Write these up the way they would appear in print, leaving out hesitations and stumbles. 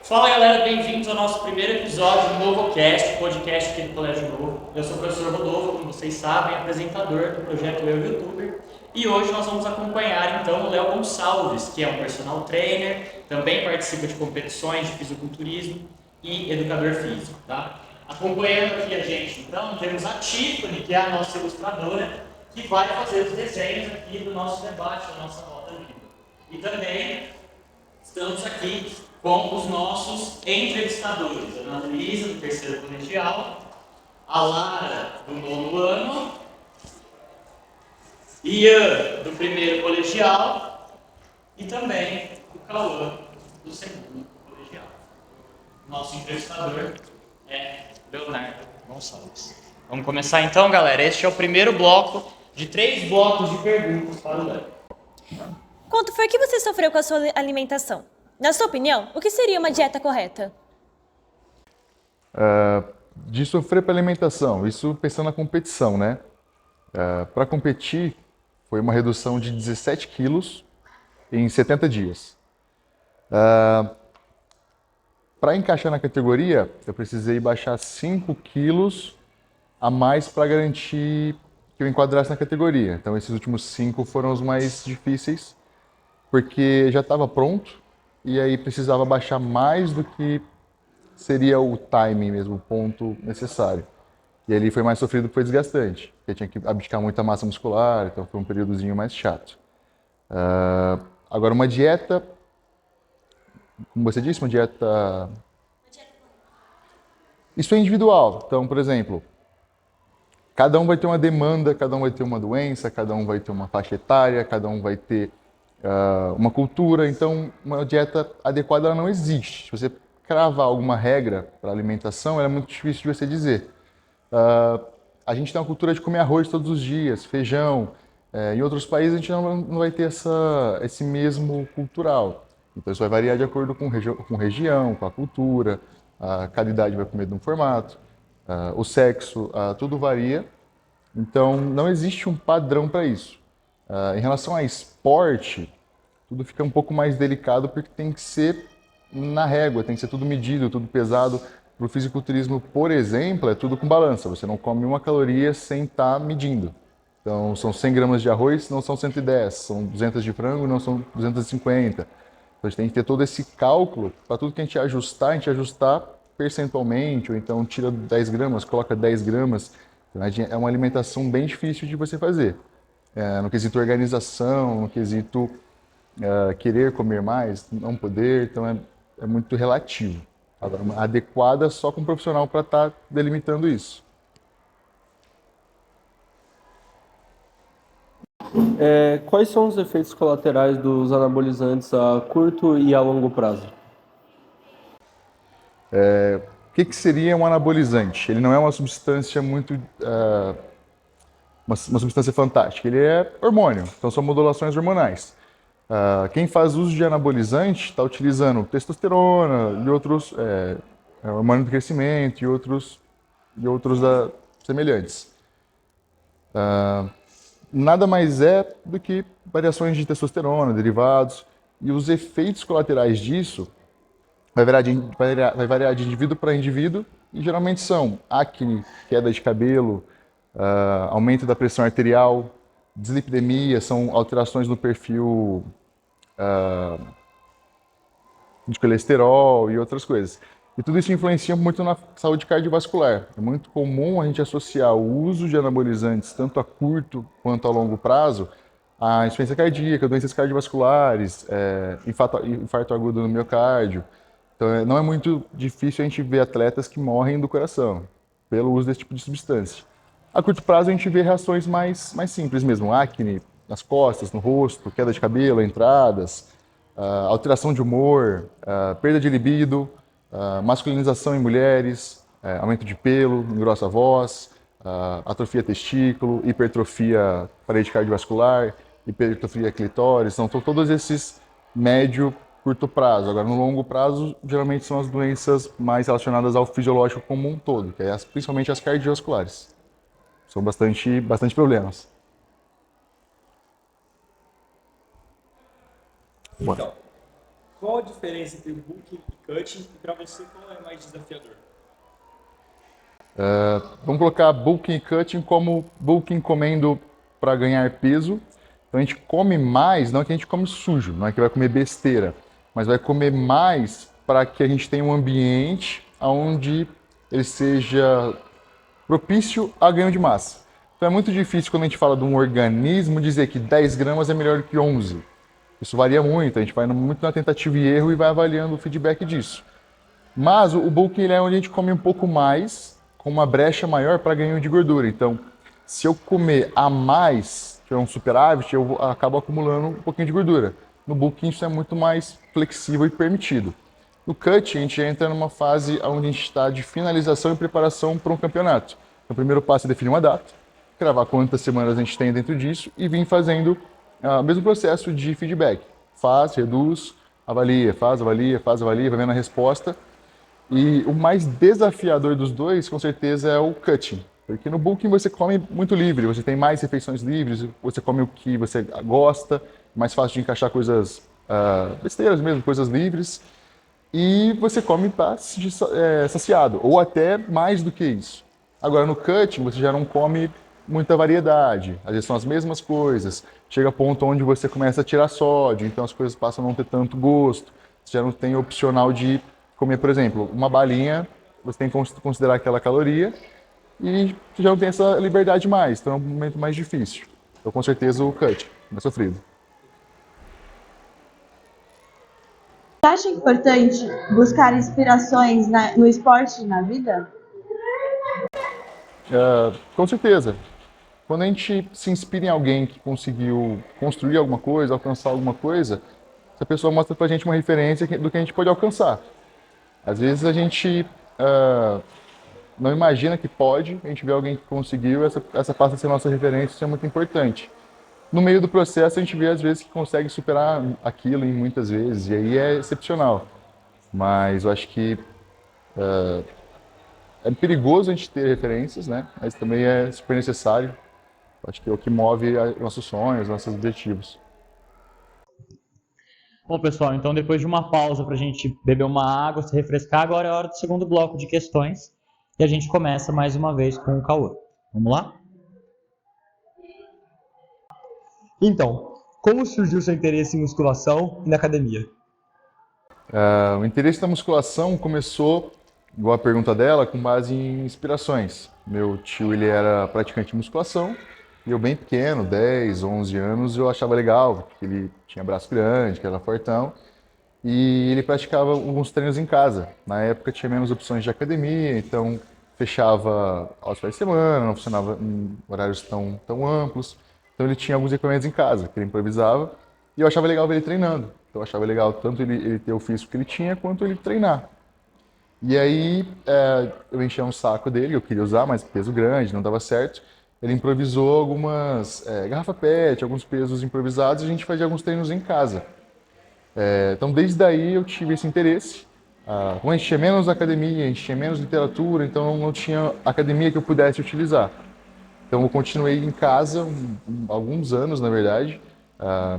Fala galera, bem-vindos ao nosso primeiro episódio do NovoCast, podcast aqui do Colégio Novo. Eu sou o professor Rodolfo, como vocês sabem, apresentador do projeto Eu Youtuber. E hoje nós vamos acompanhar então o Léo Gonçalves, que é um personal trainer, também participa de competições de fisiculturismo e educador físico, tá? Acompanhando aqui a gente, então, temos a Tiffany, que é a nossa ilustradora, que vai fazer os desenhos aqui do nosso debate, da nossa roda livre. E também estamos aqui com os nossos entrevistadores, a Ana Luísa, do terceiro colegial, a Lara, do nono ano, Ian, do primeiro colegial, e também o Cauã, do segundo colegial. Nosso entrevistador é Leonardo Gonçalves. Vamos começar então, galera. Este é o primeiro bloco de 3 blocos de perguntas para o Léo. Quanto foi que você sofreu com a sua alimentação? Na sua opinião, o que seria uma dieta correta? De sofrer para alimentação, isso pensando na competição, né? Para competir, foi uma redução de 17 quilos em 70 dias. Para encaixar na categoria, eu precisei baixar 5 quilos a mais para garantir que eu enquadrasse na categoria. Então, esses últimos 5 foram os mais difíceis, porque já estava pronto e aí precisava baixar mais do que seria o timing mesmo, o ponto necessário. E ali foi mais sofrido porque foi desgastante, porque tinha que abdicar muita massa muscular, então foi um períodozinho mais chato. Agora, uma dieta, como você disse, uma dieta... Isso é individual. Então, por exemplo, cada um vai ter uma demanda, cada um vai ter uma doença, cada um vai ter uma faixa etária, cada um vai ter uma cultura. Então, uma dieta adequada ela não existe. Se você cravar alguma regra para alimentação, ela é muito difícil de você dizer. A gente tem uma cultura de comer arroz todos os dias, feijão. Em outros países a gente não vai ter esse mesmo cultural. Então isso vai variar de acordo com região, com a cultura, cada idade vai comer de um formato, o sexo, tudo varia. Então não existe um padrão para isso. Em relação a esporte, tudo fica um pouco mais delicado porque tem que ser na régua, tem que ser tudo medido, tudo pesado. Para o fisiculturismo, por exemplo, é tudo com balança. Você não come uma caloria sem estar medindo. Então, são 100 gramas de arroz, não são 110. São 200 de frango, não são 250. Então, a gente tem que ter todo esse cálculo para tudo que a gente ajustar percentualmente, ou então tira 10 gramas, coloca 10 gramas. Então, é uma alimentação bem difícil de você fazer. No quesito organização, no quesito querer comer mais, não poder, então é muito relativo. Agora, uma adequada só com um profissional para estar delimitando isso. Quais são os efeitos colaterais dos anabolizantes a curto e a longo prazo? O que seria um anabolizante? Ele não é uma substância uma substância fantástica. Ele é hormônio, então são modulações hormonais. Quem faz uso de anabolizante está utilizando testosterona e outros hormônio do crescimento e outros semelhantes. Nada mais é do que variações de testosterona, derivados, e os efeitos colaterais disso vai variar de indivíduo para indivíduo, e geralmente são acne, queda de cabelo, aumento da pressão arterial, dislipidemia, são alterações no perfil de colesterol e outras coisas. E tudo isso influencia muito na saúde cardiovascular. É muito comum a gente associar o uso de anabolizantes, tanto a curto quanto a longo prazo, à insuficiência cardíaca, doenças cardiovasculares, infarto agudo no miocárdio. Então, não é muito difícil a gente ver atletas que morrem do coração pelo uso desse tipo de substância. A curto prazo, a gente vê reações mais simples mesmo, acne nas costas, no rosto, queda de cabelo, entradas, alteração de humor, perda de libido, masculinização em mulheres, aumento de pelo, engrossa a voz, atrofia testículo, hipertrofia parede cardiovascular, hipertrofia clitóris. Então, são todos esses médio, curto prazo. Agora, no longo prazo, geralmente são as doenças mais relacionadas ao fisiológico como um todo, que é principalmente as cardiovasculares. São bastante problemas. Então, Qual a diferença entre bulking e cutting e para você qual é mais desafiador? Vamos colocar bulking e cutting como bulking comendo para ganhar peso. Então a gente come mais, não é que a gente come sujo, não é que vai comer besteira, mas vai comer mais para que a gente tenha um ambiente onde ele seja propício a ganho de massa. Então é muito difícil quando a gente fala de um organismo dizer que 10 gramas é melhor que 11. Isso varia muito, a gente vai muito na tentativa e erro e vai avaliando o feedback disso. Mas o bulking ele é onde a gente come um pouco mais, com uma brecha maior para ganho de gordura. Então, se eu comer a mais, tiver um superávit, eu acabo acumulando um pouquinho de gordura. No bulking isso é muito mais flexível e permitido. No cut, a gente entra numa fase onde a gente está de finalização e preparação para um campeonato. Então, o primeiro passo é definir uma data, cravar quantas semanas a gente tem dentro disso e vir fazendo o mesmo processo de feedback. Faz, reduz, avalia, faz, avalia, faz, avalia, vai vendo a resposta. E o mais desafiador dos dois, com certeza, é o cutting. Porque no bulking você come muito livre, você tem mais refeições livres, você come o que você gosta, mais fácil de encaixar coisas besteiras mesmo, coisas livres. E você come para se saciado, ou até mais do que isso. Agora no cutting você já não come muita variedade, às vezes são as mesmas coisas. Chega a ponto onde você começa a tirar sódio, então as coisas passam a não ter tanto gosto. Você já não tem opcional de comer, por exemplo, uma balinha, você tem que considerar aquela caloria e você já não tem essa liberdade mais, então é um momento mais difícil. Então com certeza o cutting, mais sofrido. Você acha importante buscar inspirações no esporte e na vida? Com certeza. Quando a gente se inspira em alguém que conseguiu construir alguma coisa, alcançar alguma coisa, essa pessoa mostra pra gente uma referência do que a gente pode alcançar. Às vezes a gente não imagina que pode, a gente vê alguém que conseguiu, essa passa a ser nossa referência, isso é muito importante. No meio do processo a gente vê às vezes que consegue superar aquilo em muitas vezes, e aí é excepcional. Mas eu acho que é perigoso a gente ter referências, né? Mas também é super necessário. Acho que é o que move nossos sonhos, nossos objetivos. Bom, pessoal, então depois de uma pausa para a gente beber uma água, se refrescar, agora é a hora do segundo bloco de questões e a gente começa mais uma vez com o Cauã. Vamos lá? Então, como surgiu seu interesse em musculação e na academia? O interesse na musculação começou, igual a pergunta dela, com base em inspirações. Meu tio ele era praticante de musculação e eu bem pequeno, 10, 11 anos, eu achava legal, porque ele tinha braço grande, que era fortão, e ele praticava alguns treinos em casa. Na época tinha menos opções de academia, então fechava aos finais de semana, não funcionava em horários tão amplos. Então ele tinha alguns equipamentos em casa, que ele improvisava, e eu achava legal ver ele treinando. Então eu achava legal tanto ele ter o físico que ele tinha, quanto ele treinar. E aí eu enchia um saco dele, eu queria usar, mas peso grande, não dava certo. Ele improvisou algumas garrafa PET, alguns pesos improvisados, e a gente fazia alguns treinos em casa. Então desde daí eu tive esse interesse. Como a gente tinha menos academia, a gente tinha menos literatura, então não tinha academia que eu pudesse utilizar. Então eu continuei em casa alguns anos, na verdade.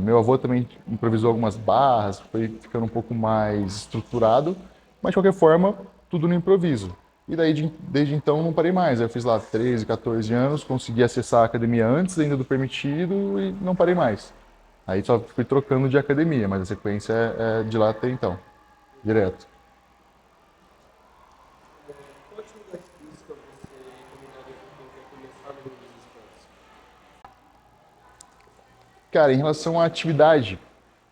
Meu avô também improvisou algumas barras, foi ficando um pouco mais estruturado, mas de qualquer forma, tudo no improviso. E daí, desde então, não parei mais. Eu fiz lá 13, 14 anos, consegui acessar a academia antes ainda do permitido e não parei mais. Aí só fui trocando de academia, mas a sequência é de lá até então, direto. Qual atividade física você recomendaria para quem quer começar no mundo dos esportes? Cara, em relação à atividade,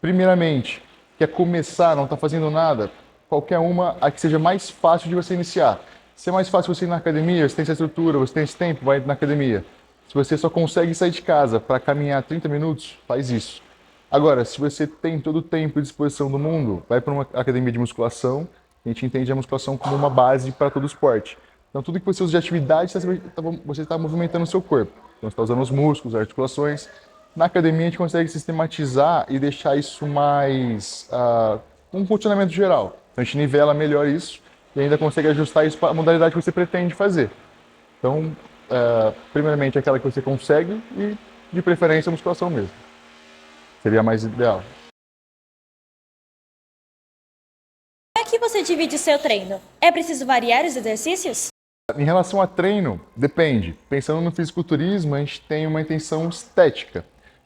primeiramente, quer começar, não está fazendo nada, qualquer uma a que seja mais fácil de você iniciar. Se é mais fácil você ir na academia, você tem essa estrutura, você tem esse tempo, vai na academia. Se você só consegue sair de casa para caminhar 30 minutos, faz isso. Agora, se você tem todo o tempo e disposição do mundo, vai para uma academia de musculação. A gente entende a musculação como uma base para todo esporte. Então, tudo que você usa de atividade, você está movimentando o seu corpo. Então, você está usando os músculos, as articulações. Na academia, a gente consegue sistematizar e deixar isso mais um funcionamento geral. Então, a gente nivela melhor isso e ainda consegue ajustar isso para a modalidade que você pretende fazer. Então, primeiramente, aquela que você consegue e, de preferência, a musculação mesmo. Seria a mais ideal. divide seu treino? É preciso variar os exercícios? Em relação a treino, depende. Pensando no fisiculturismo, a gente tem uma intenção estética.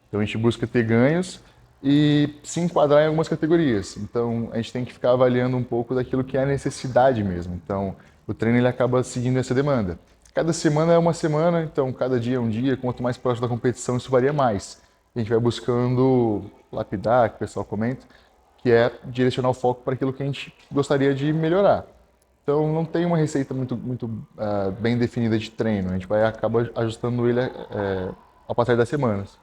Então a gente busca ter ganhos e se enquadrar em algumas categorias. Então a gente tem que ficar avaliando um pouco daquilo que é a necessidade mesmo. Então o treino ele acaba seguindo essa demanda. Cada semana é uma semana, então cada dia é um dia. Quanto mais próximo da competição, isso varia mais. A gente vai buscando lapidar, que o pessoal comenta, que é direcionar o foco para aquilo que a gente gostaria de melhorar. Então não tem uma receita muito bem definida de treino. A gente vai acaba ajustando ele ao passar das semanas.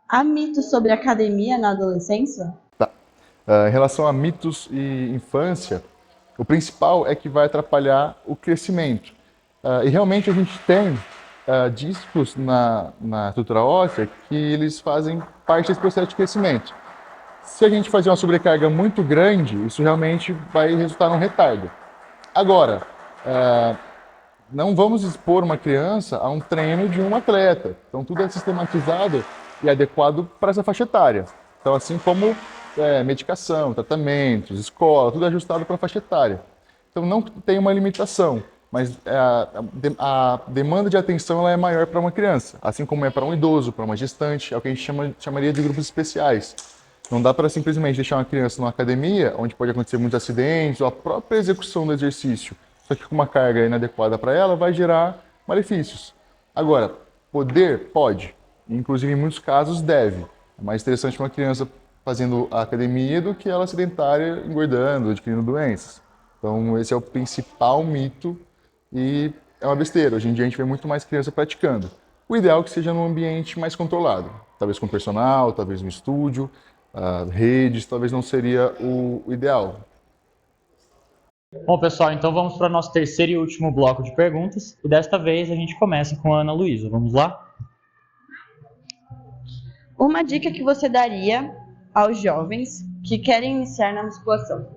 Há mitos sobre academia na adolescência? Tá. Em relação a mitos e infância, o principal é que vai atrapalhar o crescimento. E realmente a gente tem discos na estrutura óssea que eles fazem parte desse processo de crescimento. Se a gente fazer uma sobrecarga muito grande, isso realmente vai resultar num retardo. Agora, não vamos expor uma criança a um treino de um atleta. Então, tudo é sistematizado e adequado para essa faixa etária. Então, assim como medicação, tratamentos, escola, tudo é ajustado para a faixa etária. Então, não tem uma limitação, mas a demanda de atenção ela é maior para uma criança, assim como é para um idoso, para uma gestante, é o que a gente chamaria de grupos especiais. Não dá para simplesmente deixar uma criança numa academia, onde pode acontecer muitos acidentes, ou a própria execução do exercício, só que com uma carga inadequada para ela, vai gerar malefícios. Agora, poder? Pode. Inclusive, em muitos casos, deve. É mais interessante uma criança fazendo a academia do que ela sedentária, engordando, adquirindo doenças. Então, esse é o principal mito e é uma besteira. Hoje em dia, a gente vê muito mais criança praticando. O ideal é que seja num ambiente mais controlado. Talvez com personal, talvez no estúdio, redes, talvez não seria o ideal. Bom, pessoal, então vamos para o nosso terceiro e último bloco de perguntas. E desta vez a gente começa com a Ana Luísa. Vamos lá? Uma dica que você daria aos jovens que querem iniciar na musculação?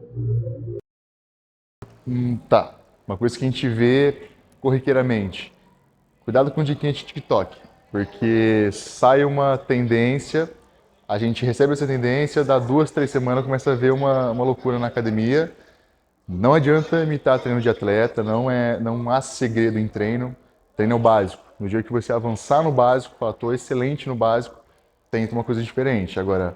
Tá. Uma coisa que a gente vê corriqueiramente. Cuidado com diquinha de TikTok, porque sai uma tendência, a gente recebe essa tendência, dá 2, 3 semanas, começa a ver uma loucura na academia. Não adianta imitar treino de atleta, não há segredo em treino. Treino é o básico. No dia que você avançar no básico, falar, estou excelente no básico, tenta uma coisa diferente. Agora,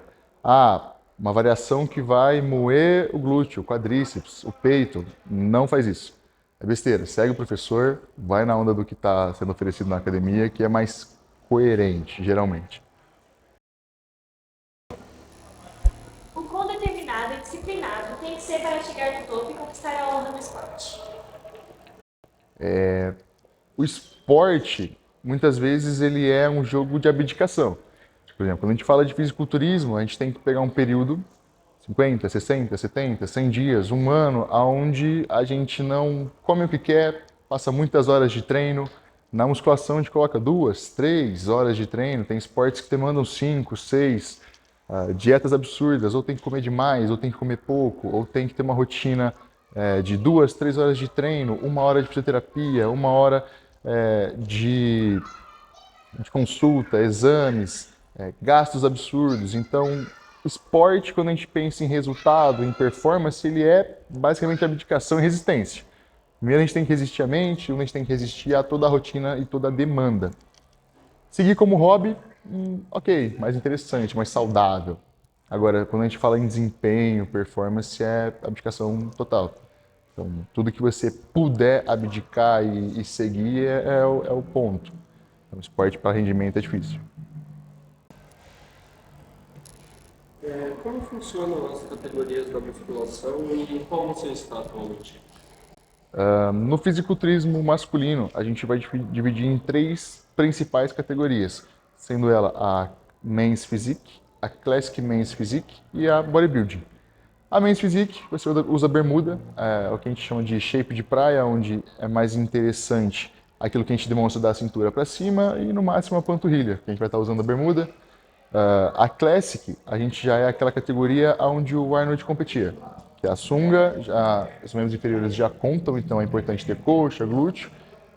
uma variação que vai moer o glúteo, o quadríceps, o peito, não faz isso. É besteira. Segue o professor, vai na onda do que está sendo oferecido na academia, que é mais coerente, geralmente. O quão determinado e disciplinado tem que ser para chegar no topo e conquistar a honra do esporte? O esporte, muitas vezes, ele é um jogo de abdicação. Por exemplo, quando a gente fala de fisiculturismo, a gente tem que pegar um período, 50, 60, 70, 100 dias, um ano, onde a gente não come o que quer, passa muitas horas de treino. Na musculação a gente coloca 2, 3 horas de treino, tem esportes que demandam 5, 6, dietas absurdas, ou tem que comer demais, ou tem que comer pouco, ou tem que ter uma rotina de 2, 3 horas de treino, 1 hora de fisioterapia, 1 hora de consulta, exames, gastos absurdos. Então, o esporte, quando a gente pensa em resultado, em performance, ele é basicamente abdicação e resistência. Primeiro a gente tem que resistir à mente, segundo a gente tem que resistir a toda a rotina e toda a demanda. Seguir como hobby, ok, mais interessante, mais saudável. Agora, quando a gente fala em desempenho, performance, é abdicação total. Então, tudo que você puder abdicar e seguir é o ponto. Então, esporte para rendimento é difícil. Como funcionam as categorias da musculação e qual você está atualmente? No fisiculturismo masculino, a gente vai dividir em 3 principais categorias, sendo ela a Men's Physique, a Classic Men's Physique e a Bodybuilding. A Men's Physique, você usa bermuda, é o que a gente chama de shape de praia, onde é mais interessante aquilo que a gente demonstra da cintura para cima e no máximo a panturrilha, que a gente vai estar usando a bermuda. A Classic, a gente já é aquela categoria onde o Arnold competia. Que a sunga, os membros inferiores já contam, então é importante ter coxa, glúteo.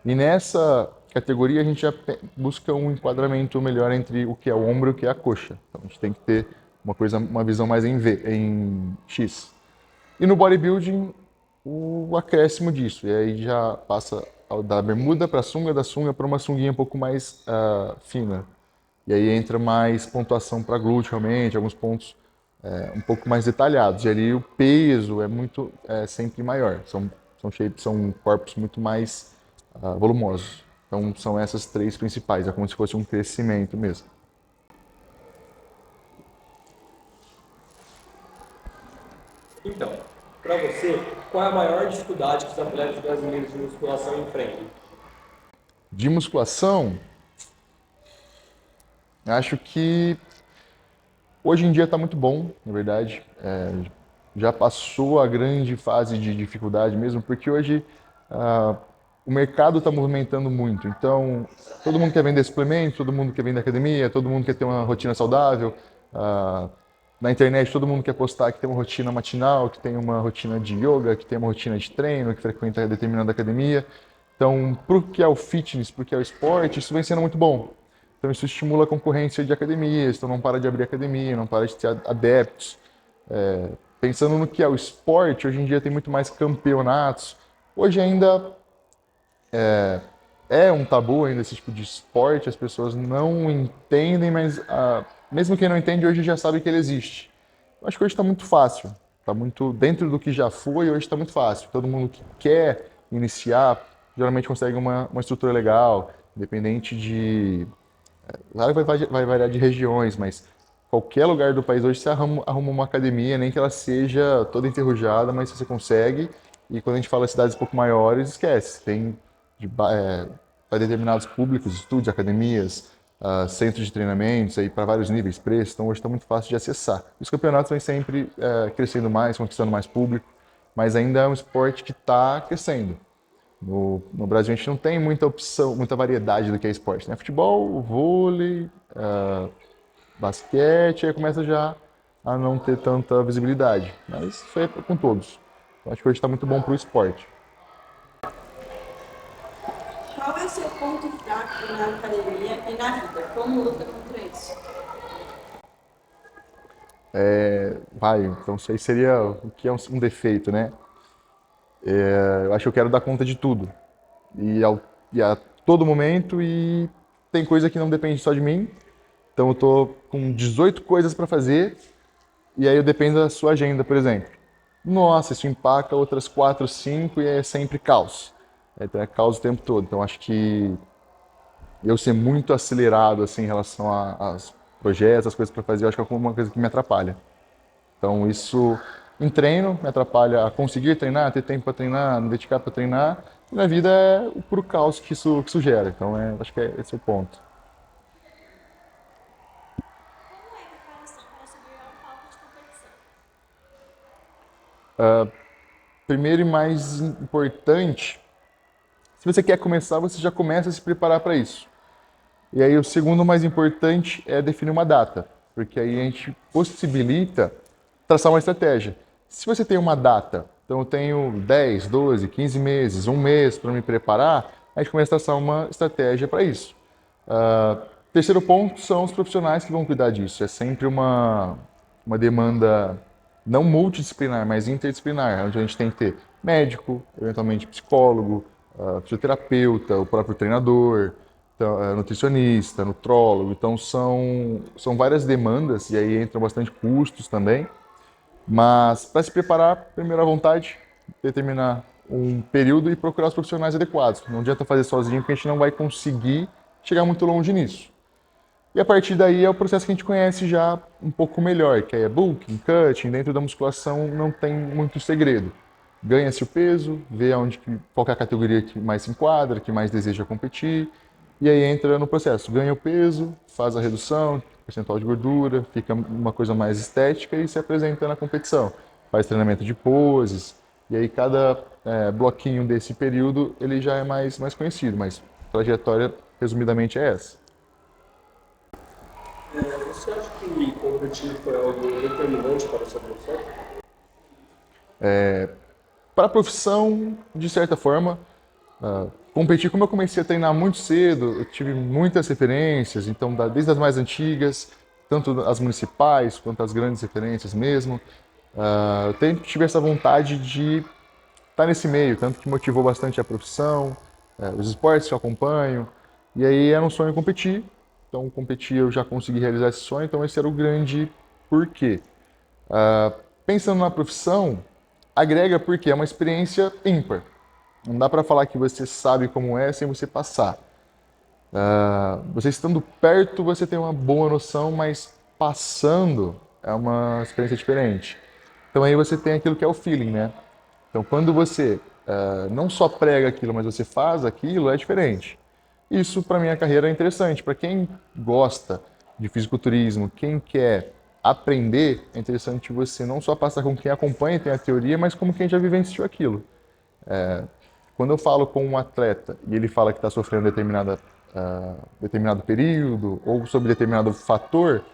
E nessa categoria a gente já busca um enquadramento melhor entre o que é o ombro e o que é a coxa. Então a gente tem que ter uma visão mais em V, em X. E no bodybuilding, o acréscimo disso. E aí já passa da bermuda para a sunga, da sunga para uma sunguinha um pouco mais fina. E aí entra mais pontuação para glúteo, realmente, alguns pontos um pouco mais detalhados. E ali o peso é sempre maior. São corpos muito mais volumosos. Então são essas três principais. É como se fosse um crescimento mesmo. Então, para você, qual é a maior dificuldade que os atletas brasileiros de musculação enfrentam? De musculação, acho que hoje em dia está muito bom, na verdade. Já passou a grande fase de dificuldade mesmo, porque hoje o mercado está movimentando muito. Então, todo mundo quer vender suplemento, todo mundo quer vender academia, todo mundo quer ter uma rotina saudável. Na internet, todo mundo quer postar que tem uma rotina matinal, que tem uma rotina de yoga, que tem uma rotina de treino, que frequenta determinada academia. Então, para o que é o fitness, para o que é o esporte, isso vem sendo muito bom. Então, isso estimula a concorrência de academias, então não para de abrir academia, não para de ter adeptos. Pensando no que é o esporte, hoje em dia tem muito mais campeonatos. Hoje ainda é um tabu ainda esse tipo de esporte, as pessoas não entendem, mas mesmo quem não entende hoje já sabe que ele existe. Eu acho que hoje está muito fácil, está muito dentro do que já foi, hoje está muito fácil. Todo mundo que quer iniciar geralmente consegue uma estrutura legal, independente de... Claro que vai variar de regiões, mas qualquer lugar do país hoje você arruma uma academia, nem que ela seja toda enferrujada, mas você consegue. E quando a gente fala de cidades um pouco maiores, esquece. Tem para determinados públicos, estúdios, academias, centros de treinamentos, para vários níveis, preços. Então hoje está muito fácil de acessar. Os campeonatos vêm sempre crescendo mais, conquistando mais público, mas ainda é um esporte que está crescendo. No Brasil a gente não tem muita opção, muita variedade do que é esporte, né? Futebol, vôlei, basquete, aí começa já a não ter tanta visibilidade. Mas isso aí é com todos. Eu acho que hoje está muito bom para o esporte. Qual é o seu ponto fraco na academia e na vida? Como luta contra isso? Então isso aí seria o que é um defeito, né? Eu acho que eu quero dar conta de tudo. E a todo momento, e tem coisa que não depende só de mim. Então eu tô com 18 coisas para fazer, e aí eu dependo da sua agenda, por exemplo. Nossa, isso empaca outras 4, 5 e é sempre caos. Então é caos o tempo todo. Então acho que eu ser muito acelerado assim em relação aos projetos, as coisas para fazer, eu acho que é uma coisa que me atrapalha. Então isso em treino me atrapalha a conseguir treinar, ter tempo para treinar, me dedicar para treinar. E na vida é o puro caos que isso gera. Então acho que esse é o ponto. Como é a preparação para subir a um palco de competição? Primeiro e mais importante, se você quer começar, você já começa a se preparar para isso. E aí o segundo mais importante é definir uma data, porque aí a gente possibilita traçar uma estratégia. Se você tem uma data, então eu tenho 10, 12, 15 meses, um mês para me preparar, a gente começa a traçar uma estratégia para isso. Terceiro ponto são os profissionais que vão cuidar disso. É sempre uma demanda não multidisciplinar, mas interdisciplinar, onde a gente tem que ter médico, eventualmente psicólogo, fisioterapeuta, o próprio treinador, então, nutricionista, nutrólogo. Então são várias demandas e aí entram bastante custos também. Mas para se preparar, primeiro à vontade, determinar um período e procurar os profissionais adequados. Não adianta fazer sozinho, porque a gente não vai conseguir chegar muito longe nisso. E a partir daí é o processo que a gente conhece já um pouco melhor, que é bulking, cutting. Dentro da musculação não tem muito segredo. Ganha-se o peso, vê qual é a categoria que mais se enquadra, que mais deseja competir, e aí entra no processo. Ganha o peso, faz a redução, percentual de gordura, fica uma coisa mais estética e se apresenta na competição. Faz treinamento de poses, e aí cada bloquinho desse período ele já é mais conhecido, mas a trajetória, resumidamente, é essa. Você acha que o objetivo é algo determinante para a sua profissão? Para a profissão, de certa forma, competir, como eu comecei a treinar muito cedo, eu tive muitas referências, então desde as mais antigas, tanto as municipais quanto as grandes referências mesmo. Eu sempre tive essa vontade de estar nesse meio, tanto que motivou bastante a profissão, os esportes que eu acompanho. E aí era um sonho competir, então competir eu já consegui realizar esse sonho, então esse era o grande porquê. Pensando na profissão, agrega porque é uma experiência ímpar. Não dá para falar que você sabe como é sem você passar. Você estando perto, você tem uma boa noção, mas passando é uma experiência diferente. Então aí você tem aquilo que é o feeling, né? Então quando você não só prega aquilo, mas você faz aquilo, é diferente. Isso para minha carreira é interessante. Para quem gosta de fisiculturismo, quem quer aprender, é interessante você não só passar com quem acompanha e tem a teoria, mas como quem já vivenciou aquilo. Quando eu falo com um atleta e ele fala que está sofrendo determinado período ou sobre determinado fator,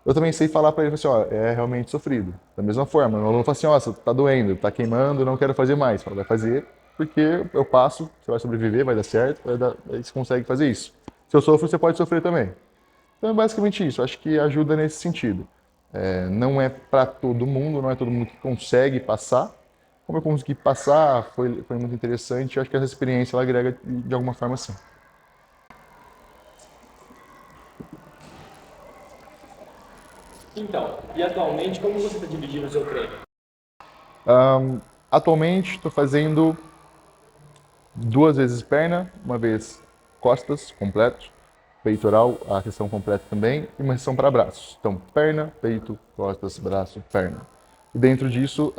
eu também sei falar para ele assim, ó, é realmente sofrido. Da mesma forma, o aluno fala assim, ó, tá doendo, tá queimando, não quero fazer mais. Fala, vai fazer porque eu passo, você vai sobreviver, vai dar certo, aí você consegue fazer isso. Se eu sofro, você pode sofrer também. Então é basicamente isso, acho que ajuda nesse sentido. Não é para todo mundo, não é todo mundo que consegue passar. Como eu consegui passar, foi muito interessante, eu acho que essa experiência ela agrega de alguma forma sim. Então, e atualmente, como você está dividindo o seu treino? Atualmente estou fazendo 2 vezes perna, uma vez costas completo, peitoral, a sessão completa também, e uma sessão para braços. Então, perna, peito, costas, braço, perna. E dentro disso,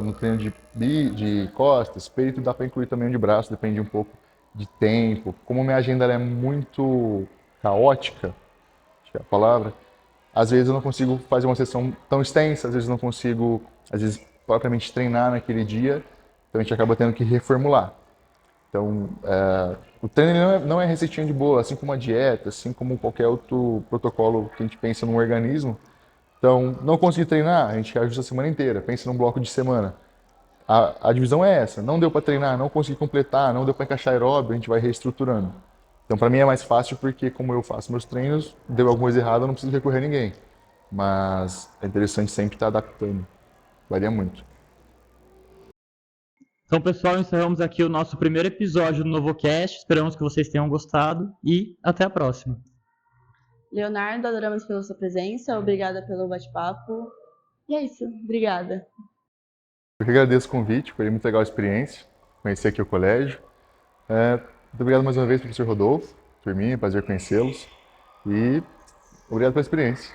no treino de costas, peito, dá para incluir também o de braço, depende um pouco de tempo. Como minha agenda ela é muito caótica, acho que é a palavra, às vezes eu não consigo fazer uma sessão tão extensa, às vezes eu não consigo, às vezes, propriamente treinar naquele dia, então a gente acaba tendo que reformular. Então, o treino ele não é receitinha de boa, assim como a dieta, assim como qualquer outro protocolo que a gente pensa num organismo. Então, não consegui treinar, a gente ajusta a semana inteira, pensa num bloco de semana. A divisão é essa, não deu para treinar, não consegui completar, não deu para encaixar aeróbio, a gente vai reestruturando. Então, para mim é mais fácil porque, como eu faço meus treinos, deu alguma coisa errada, eu não preciso recorrer a ninguém. Mas é interessante sempre estar adaptando, varia muito. Então, pessoal, encerramos aqui o nosso primeiro episódio do NovoCast. Esperamos que vocês tenham gostado e até a próxima. Leonardo, adoramos pela sua presença, obrigada pelo bate-papo. E é isso, obrigada. Eu que agradeço o convite, foi muito legal a experiência, conhecer aqui o colégio. Muito obrigado mais uma vez, professor Rodolfo, por mim, é um prazer conhecê-los. E obrigado pela experiência.